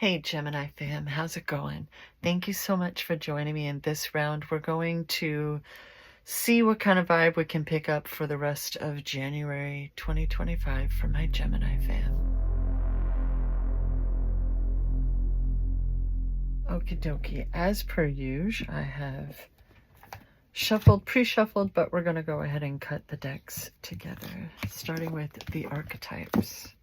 Hey Gemini fam, how's it going? Thank you so much for joining me in this round. We're going to see what kind of vibe we can pick up for the rest of January 2025 for my Gemini fam. Okie dokie, as per usual, I have pre-shuffled, but we're going to go ahead and cut the decks together, starting with the archetypes.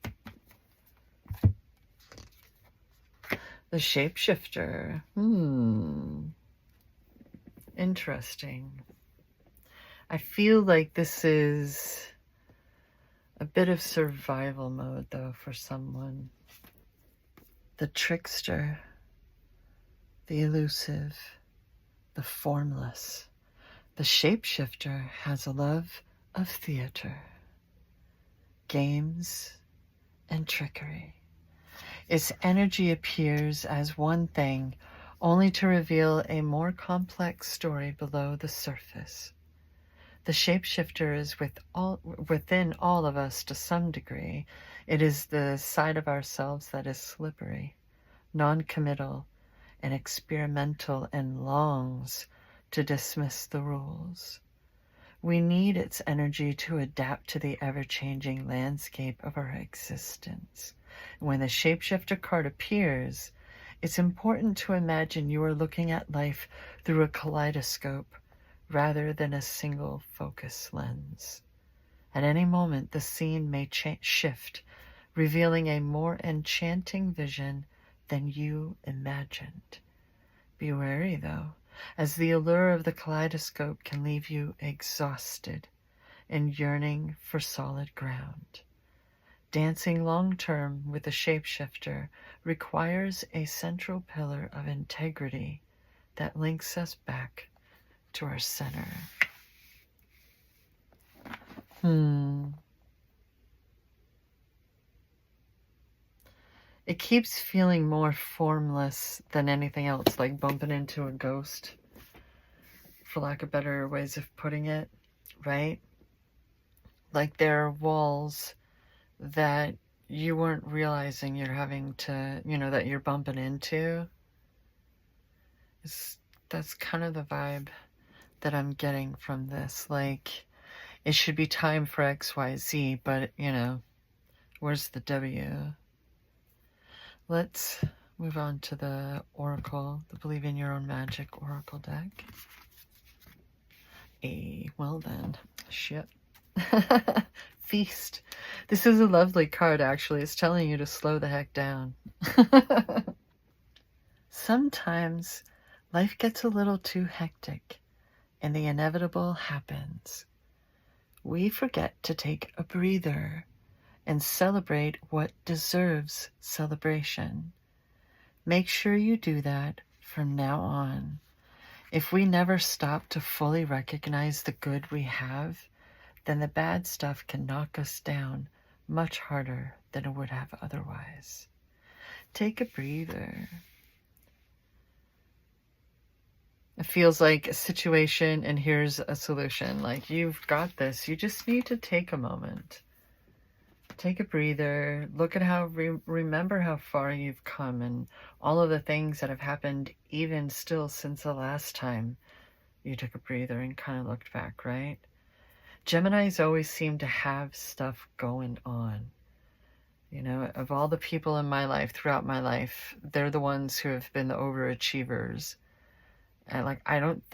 The shapeshifter. Interesting. I feel like this is a bit of survival mode, though, for someone. The trickster, the elusive, the formless. The shapeshifter has a love of theater, games, and trickery. Its energy appears as one thing, only to reveal a more complex story below the surface. The shapeshifter is within all of us to some degree. It is the side of ourselves that is slippery, non-committal, and experimental, and longs to dismiss the rules. We need its energy to adapt to the ever-changing landscape of our existence. When the shapeshifter card appears, it's important to imagine you are looking at life through a kaleidoscope rather than a single focus lens. At any moment, the scene may shift, revealing a more enchanting vision than you imagined. Be wary, though, as the allure of the kaleidoscope can leave you exhausted and yearning for solid ground. Dancing long-term with the shapeshifter requires a central pillar of integrity that links us back to our center. It keeps feeling more formless than anything else, like bumping into a ghost, for lack of better ways of putting it, right? Like there are walls that you weren't realizing you're having to, that you're bumping into. That's kind of the vibe that I'm getting from this. Like, it should be time for XYZ, but, where's the W? Let's move on to the Oracle, the Believe in Your Own Magic Oracle deck. Well then, shit. Feast. This is a lovely card, actually. It's telling you to slow the heck down. Sometimes life gets a little too hectic and the inevitable happens. We forget to take a breather and celebrate what deserves celebration. Make sure you do that from now on. If we never stop to fully recognize the good we have, then the bad stuff can knock us down much harder than it would have otherwise. Take a breather. It feels like a situation and here's a solution. Like, you've got this. You just need to take a moment. Take a breather. Look at remember how far you've come and all of the things that have happened even still since the last time you took a breather and kind of looked back, right? Geminis always seem to have stuff going on. Of all the people in my life, throughout my life, they're the ones who have been the overachievers. And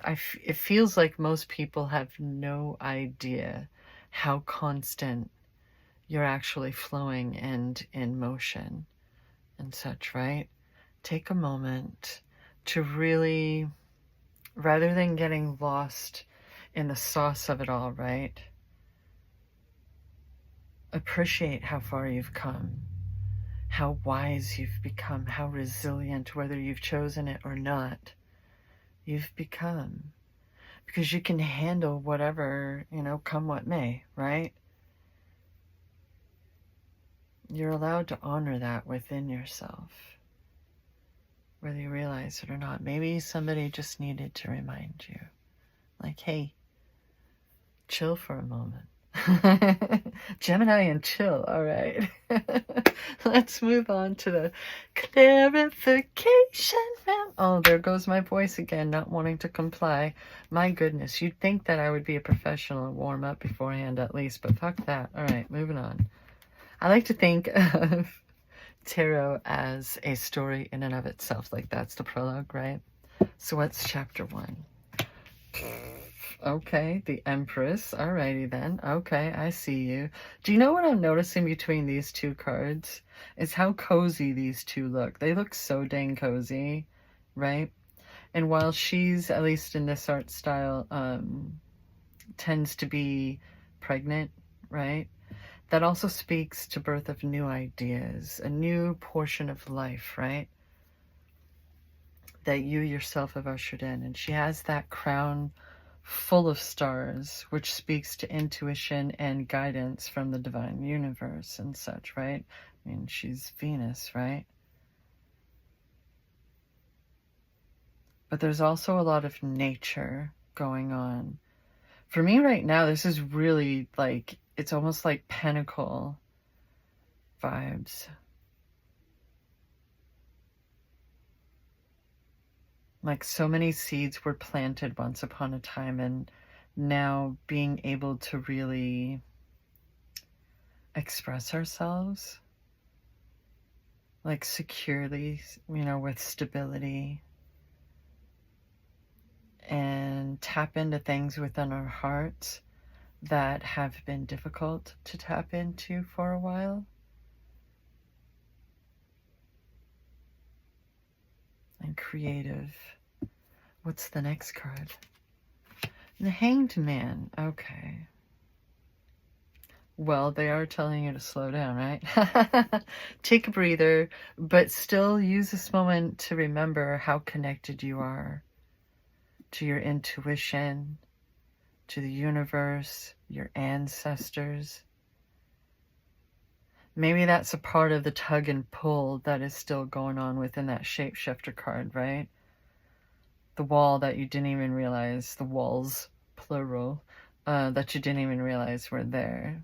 it feels like most people have no idea how constant you're actually flowing and in motion and such, right? Take a moment to really, rather than getting lost in the sauce of it all, right? Appreciate how far you've come, how wise you've become, how resilient, whether you've chosen it or not, you've become. Because you can handle whatever, come what may, right? You're allowed to honor that within yourself, whether you realize it or not. Maybe somebody just needed to remind you, like, hey, chill for a moment. Gemini and chill. All right. Let's move on to the clarification round. Oh, there goes my voice again, not wanting to comply. My goodness, you'd think that I would be a professional and warm up beforehand at least, but fuck that. All right, moving on. I like to think of tarot as a story in and of itself. Like that's the prologue, right? So what's chapter 1? Okay, the Empress. Alrighty then. Okay, I see you. Do you know what I'm noticing between these two cards? Is how cozy these two look. They look so dang cozy, right? And while she's, at least in this art style, tends to be pregnant, right? That also speaks to birth of new ideas, a new portion of life, right? That you yourself have ushered in. And she has that crown full of stars, which speaks to intuition and guidance from the divine universe and such, right? I mean, she's Venus, right? But there's also a lot of nature going on. For me right now, this is really like, it's almost like Pentacle vibes. Like so many seeds were planted once upon a time, and now being able to really express ourselves like securely, with stability, and tap into things within our hearts that have been difficult to tap into for a while. And creative. What's the next card? The Hanged Man. Okay. Well, they are telling you to slow down, right? Take a breather, but still use this moment to remember how connected you are to your intuition, to the universe, your ancestors. Maybe that's a part of the tug and pull that is still going on within that shapeshifter card, right? The wall that you didn't even realize, the walls, plural, that you didn't even realize were there.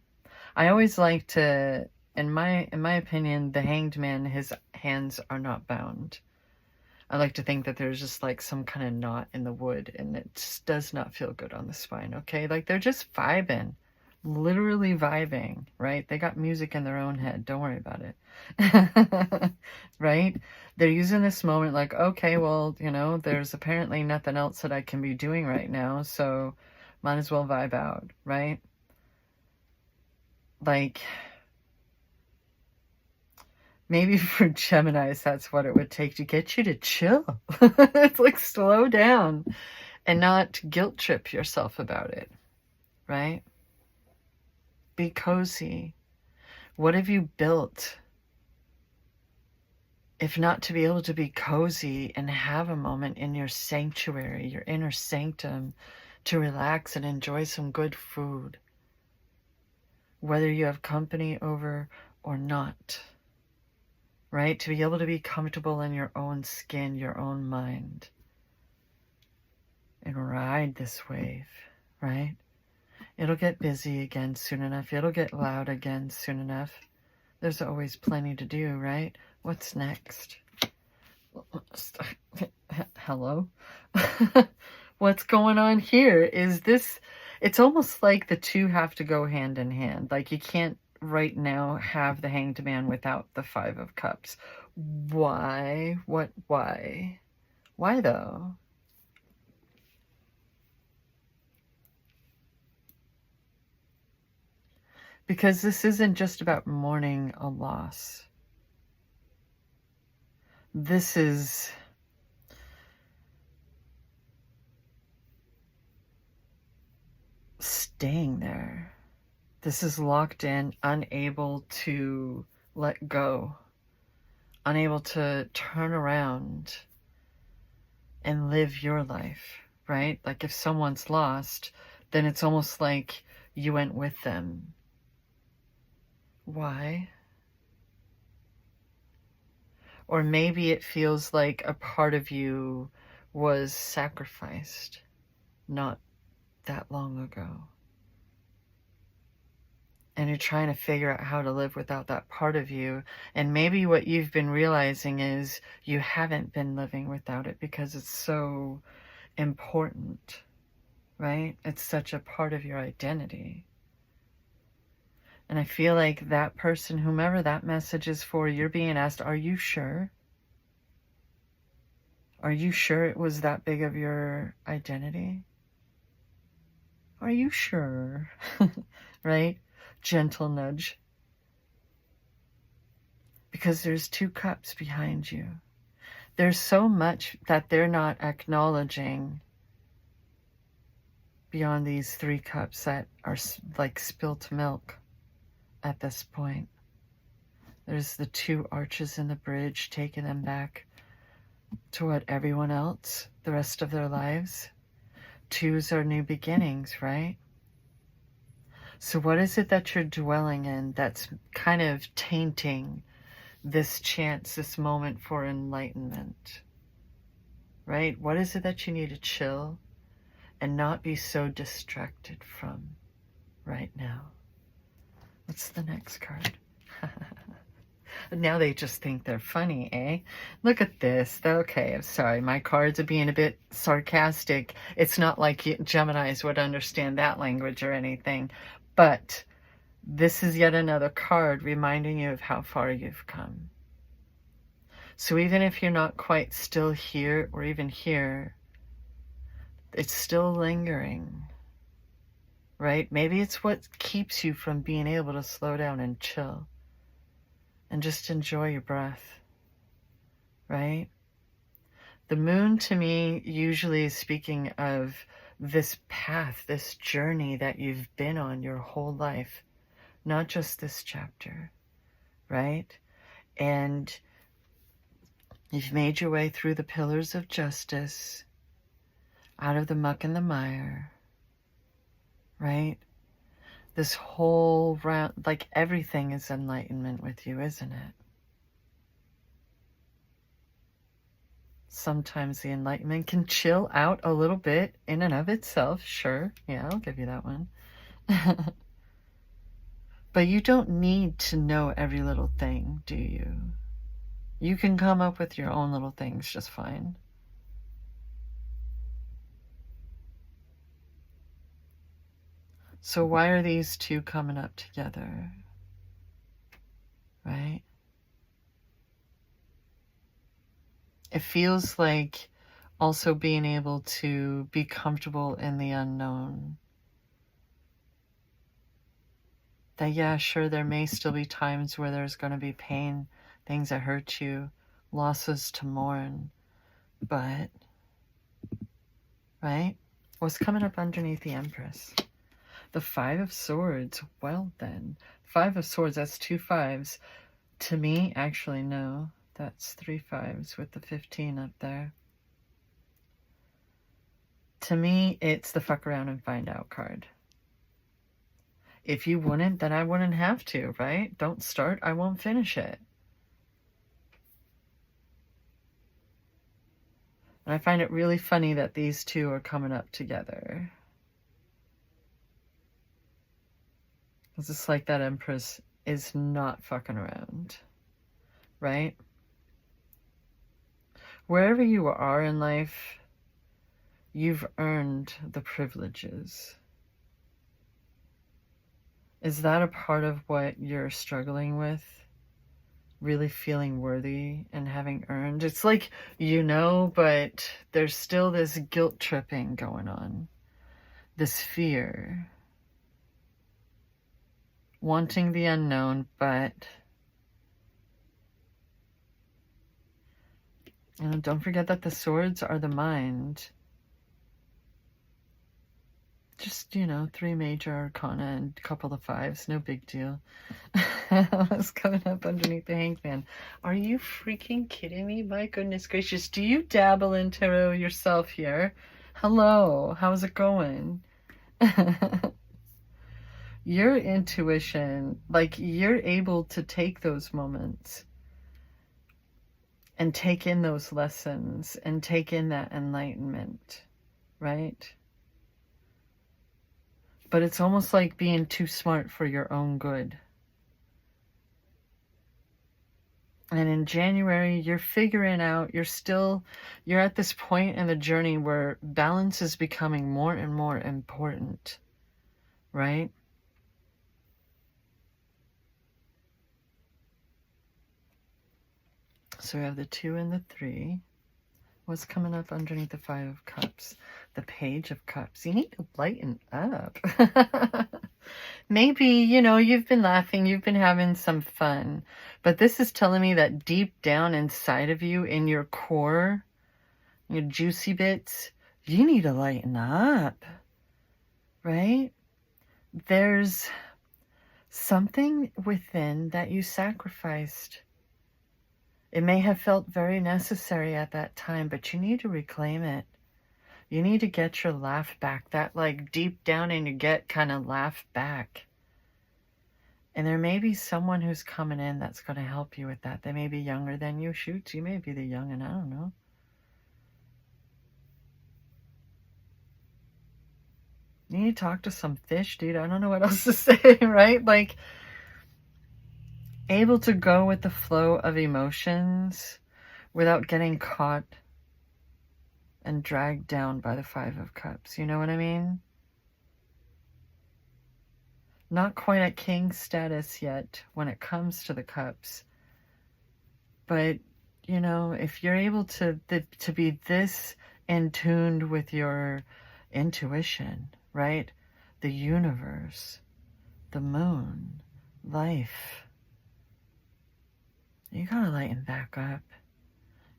I always like to, in my opinion, the Hanged Man, his hands are not bound. I like to think that there's just like some kind of knot in the wood, and it just does not feel good on the spine, okay? Like they're just vibing, literally vibing, right? They got music in their own head. Don't worry about it. Right? They're using this moment like, okay, well, there's apparently nothing else that I can be doing right now, so might as well vibe out, right? Like, maybe for Geminis, that's what it would take to get you to chill. It's like slow down and not guilt trip yourself about it, right? Be cozy. What have you built if not to be able to be cozy and have a moment in your sanctuary, your inner sanctum, to relax and enjoy some good food, whether you have company over or not, right? To be able to be comfortable in your own skin, your own mind, and ride this wave, right? It'll get busy again soon enough. It'll get loud again soon enough. There's always plenty to do, right? What's next? Hello? What's going on here? Is this... It's almost like the two have to go hand in hand. Like you can't right now have the Hanged Man without the Five of Cups. Why? Why? Why though? Because this isn't just about mourning a loss. This is staying there. This is locked in, unable to let go, unable to turn around and live your life, right? Like if someone's lost, then it's almost like you went with them. Why? Or maybe it feels like a part of you was sacrificed not that long ago. and you're trying to figure out how to live without that part of you. And maybe what you've been realizing is you haven't been living without it because it's so important, right? It's such a part of your identity. And I feel like that person, whomever that message is for, you're being asked, are you sure? Are you sure it was that big of your identity? Are you sure? Right? Gentle nudge. Because there's 2 cups behind you. There's so much that they're not acknowledging beyond these 3 cups that are like spilt milk at this point. There's the 2 arches in the bridge, taking them back to what everyone else, the rest of their lives. 2s are new beginnings, right? So what is it that you're dwelling in that's kind of tainting this chance, this moment for enlightenment, right? What is it that you need to chill and not be so distracted from right now? What's the next card? Now they just think they're funny, eh? Look at this. Okay, I'm sorry. My cards are being a bit sarcastic. It's not like Geminis would understand that language or anything. But this is yet another card reminding you of how far you've come. So even if you're not quite still here or even here, it's still lingering, right? Maybe it's what keeps you from being able to slow down and chill and just enjoy your breath, right? The moon to me usually is speaking of this path, this journey that you've been on your whole life, not just this chapter, right? And you've made your way through the pillars of justice, out of the muck and the mire, right? This whole round, like everything is enlightenment with you, isn't it? Sometimes the enlightenment can chill out a little bit in and of itself, sure. Yeah, I'll give you that one. But you don't need to know every little thing, do you? You can come up with your own little things just fine. So why are these 2 coming up together? Right? It feels like also being able to be comfortable in the unknown. That, yeah, sure, there may still be times where there's going to be pain, things that hurt you, losses to mourn, but, right? What's coming up underneath the Empress? The 5 of Swords. Well then, 5 of Swords, that's 2 5s. To me, actually, no. That's 3 5s with the 15 up there. To me, it's the fuck around and find out card. If you wouldn't, then I wouldn't have to, right? Don't start, I won't finish it. And I find it really funny that these 2 are coming up together. It's just like that Empress is not fucking around, right? Wherever you are in life, you've earned the privileges. Is that a part of what you're struggling with? Really feeling worthy and having earned? It's like, you know, but there's still this guilt tripping going on. This fear. Wanting the unknown, but don't forget that the swords are the mind. Just, 3 major arcana and a couple of 5s, no big deal. What's coming up underneath the Hangman? Are you freaking kidding me? My goodness gracious, do you dabble in tarot yourself here? Hello, how's it going? Your intuition, like, you're able to take those moments and take in those lessons and take in that enlightenment, right? But it's almost like being too smart for your own good. And in January, you're figuring out, you're at this point in the journey where balance is becoming more and more important, right? So we have the 2 and the 3. What's coming up underneath the 5 of Cups? The Page of Cups. You need to lighten up. Maybe, you've been laughing, you've been having some fun, but this is telling me that deep down inside of you, in your core, your juicy bits, you need to lighten up, right? There's something within that you sacrificed. It may have felt very necessary at that time, but you need to reclaim it. You need to get your laugh back, that like deep down in your gut kind of laugh back. And there may be someone who's coming in that's going to help you with that. They may be younger than you. Shoot, you may be the young, and I don't know. You need to talk to some fish, dude. I don't know what else to say, right? Like, able to go with the flow of emotions without getting caught and dragged down by the 5 of Cups. You know what I mean? Not quite at king status yet when it comes to the cups. But, if you're able to be this in tune with your intuition, right? The universe, the moon, life, you gotta lighten back up.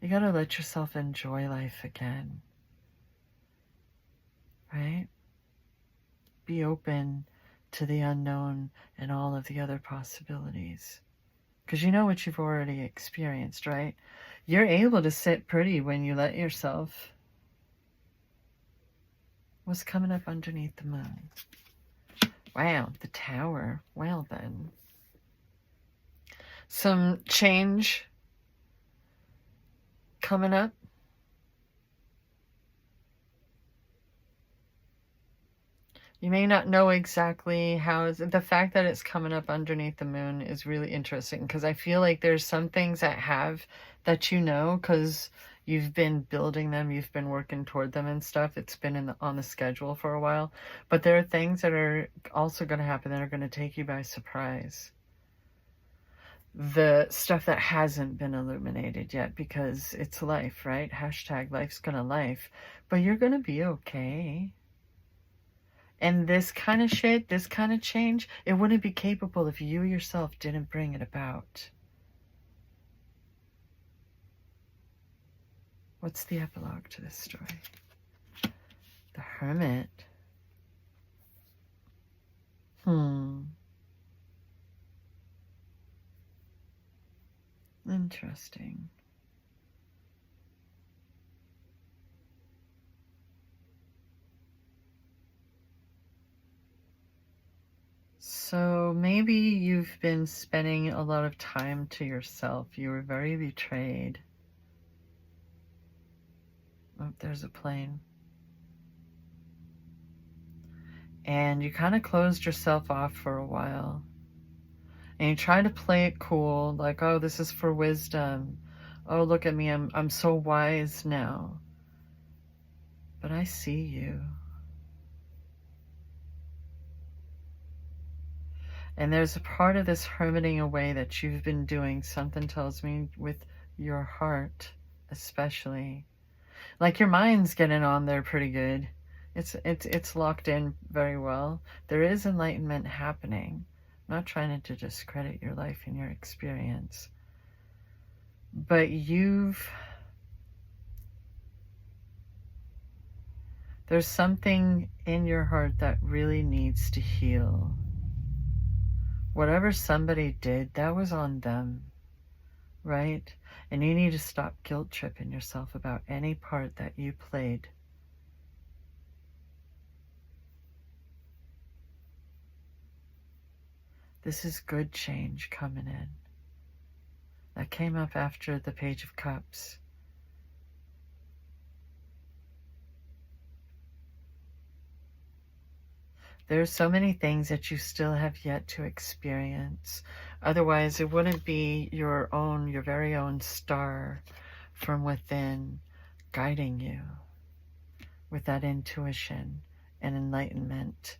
You gotta let yourself enjoy life again, right? Be open to the unknown and all of the other possibilities. Because you know what you've already experienced, right? You're able to sit pretty when you let yourself. What's coming up underneath the moon? Wow, the Tower. Well then. Some change coming up. You may not know exactly how. The fact that it's coming up underneath the moon is really interesting, because I feel like there's some things that because you've been building them, you've been working toward them and stuff. It's been on the schedule for a while. But there are things that are also going to happen that are going to take you by surprise. The stuff that hasn't been illuminated yet, because it's life, right? Hashtag life's gonna life. But you're gonna be okay. And this kind of shit, this kind of change, it wouldn't be capable if you yourself didn't bring it about. What's the epilogue to this story? The Hermit. Interesting. So maybe you've been spending a lot of time to yourself. You were very betrayed. Oh, there's a plane. And you kind of closed yourself off for a while. And you try to play it cool, like, oh, this is for wisdom. Oh, look at me, I'm so wise now. But I see you. And there's a part of this hermiting away that you've been doing, something tells me, with your heart especially. Like, your mind's getting on there pretty good. It's locked in very well. There is enlightenment happening. I'm not trying to discredit your life and your experience. But there's something in your heart that really needs to heal. Whatever somebody did, that was on them, right? And you need to stop guilt tripping yourself about any part that you played. This is good change coming in. That came up after the Page of Cups. There's so many things that you still have yet to experience. Otherwise, it wouldn't be your very own star from within guiding you with that intuition and enlightenment.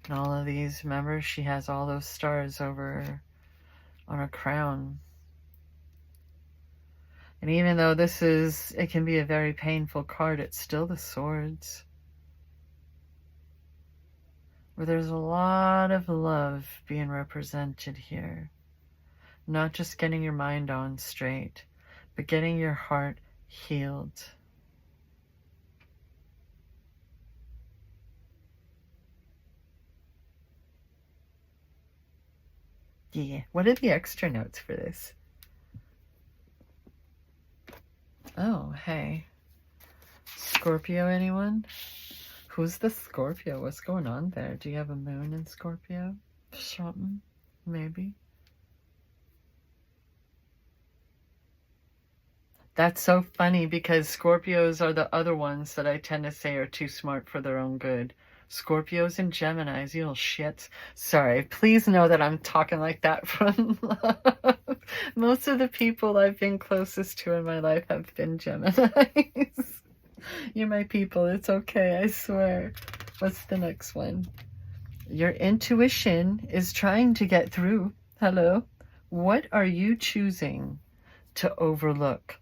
And all of these, remember, she has all those stars over her, on her crown. And even though it can be a very painful card, it's still the swords. Where there's a lot of love being represented here. Not just getting your mind on straight, but getting your heart healed. Yeah. What are the extra notes for this? Oh, hey. Scorpio, anyone? Who's the Scorpio? What's going on there? Do you have a moon in Scorpio? Something? Maybe. That's so funny because Scorpios are the other ones that I tend to say are too smart for their own good. Scorpios and Geminis, you little shits. Sorry, please know that I'm talking like that from love. Most of the people I've been closest to in my life have been Geminis. You're my people, it's okay, I swear. What's the next one? Your intuition is trying to get through. Hello? What are you choosing to overlook?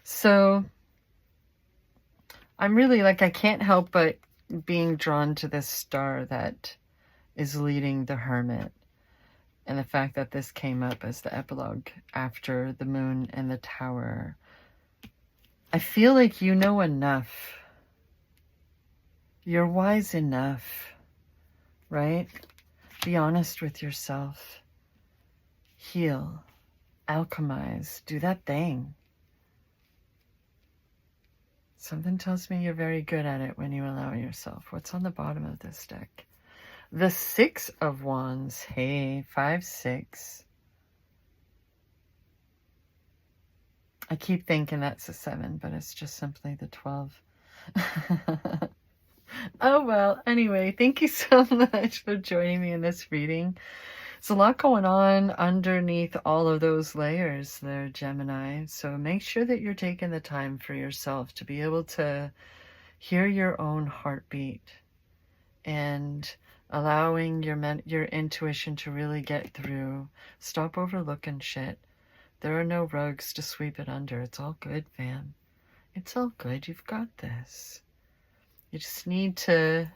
So, I'm really I can't help but being drawn to this star that is leading the Hermit. And the fact that this came up as the epilogue after the moon and the tower. I feel like you know enough. You're wise enough, right? Be honest with yourself. Heal. Alchemize. Do that thing. Something tells me you're very good at it when you allow yourself. What's on the bottom of this deck? The 6 of Wands. Hey, 5, 6. I keep thinking that's a 7, but it's just simply the 12. Oh, well, anyway, thank you so much for joining me in this reading. There's a lot going on underneath all of those layers there, Gemini. So make sure that you're taking the time for yourself to be able to hear your own heartbeat and allowing your intuition to really get through. Stop overlooking shit. There are no rugs to sweep it under. It's all good, fam. It's all good. You've got this. You just need to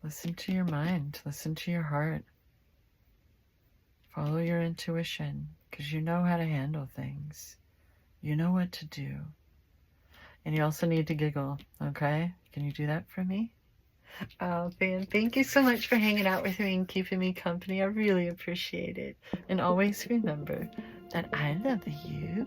listen to your mind. Listen to your heart. Follow your intuition, because you know how to handle things. You know what to do. And you also need to giggle, okay? Can you do that for me? Oh, fan, thank you so much for hanging out with me and keeping me company. I really appreciate it. And always remember that I love you.